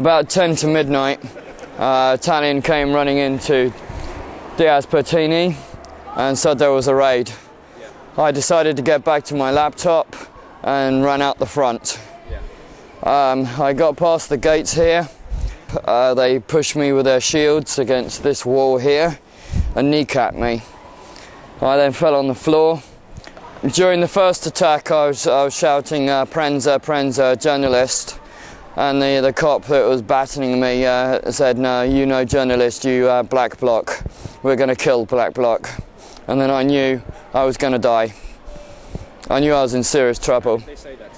About 10 to midnight, Italian came running into Diaz and said there was a raid. I decided to get back to my laptop and ran out the front. I got past the gates here. They pushed me with their shields against this wall here and kneecapped me. I then fell on the floor. During the first attack, I was shouting "Prensa, Prensa, journalist," and the cop that was battering me said, "No, you no journalist, you black bloc. We're going to kill black bloc." And then I knew I was going to die. I knew I was in serious trouble. How did they say that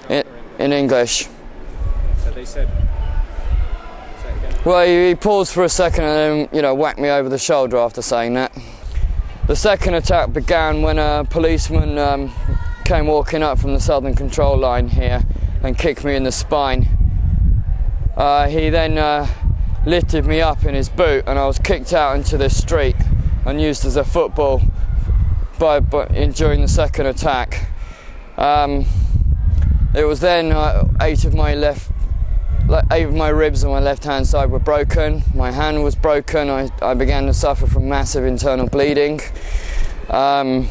to you in English? So they said. Say it again. Well, he paused for a second and then, whacked me over the shoulder after saying that. The second attack began when a policeman came walking up from the southern control line here and kicked me in the spine. He then lifted me up in his boot and I was kicked out into the street and used as a football during the second attack. It was then 8 of my ribs on my left hand side were broken. My hand was broken. I began to suffer from massive internal bleeding. The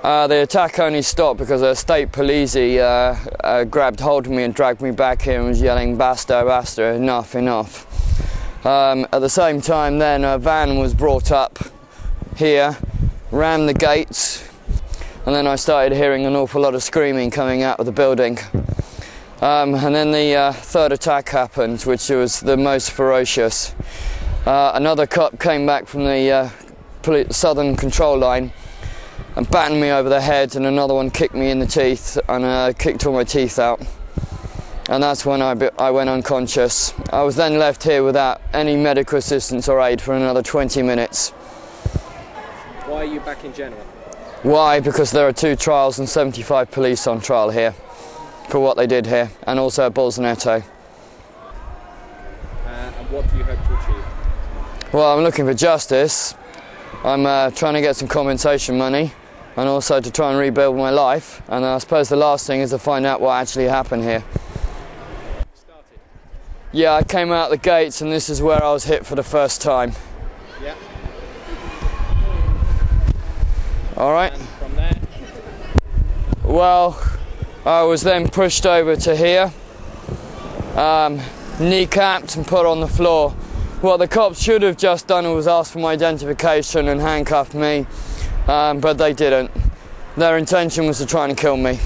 attack only stopped because a state police grabbed hold of me and dragged me back here and was yelling "Basta, basta, enough, enough." At the same time then a van was brought up here, rammed the gates, and then I started hearing an awful lot of screaming coming out of the building. And then the third attack happened, which was the most ferocious. Another cop came back from the southern control line and battened me over the head, and another one kicked me in the teeth and kicked all my teeth out. And that's when I went unconscious. I was then left here without any medical assistance or aid for another 20 minutes. Why are you back in Genoa? Why? Because there are 2 trials and 75 police on trial here for what they did here, and also at Bolzaneto. And what do you hope to achieve? Well, I'm looking for justice. I'm trying to get some compensation money and also to try and rebuild my life, and I suppose the last thing is to find out what actually happened here. Started? Yeah, I came out the gates and this is where I was hit for the first time. Yeah. All right. And from there? Well, I was then pushed over to here, kneecapped and put on the floor. What the cops should have just done was asked for my identification and handcuffed me, but they didn't. Their intention was to try and kill me.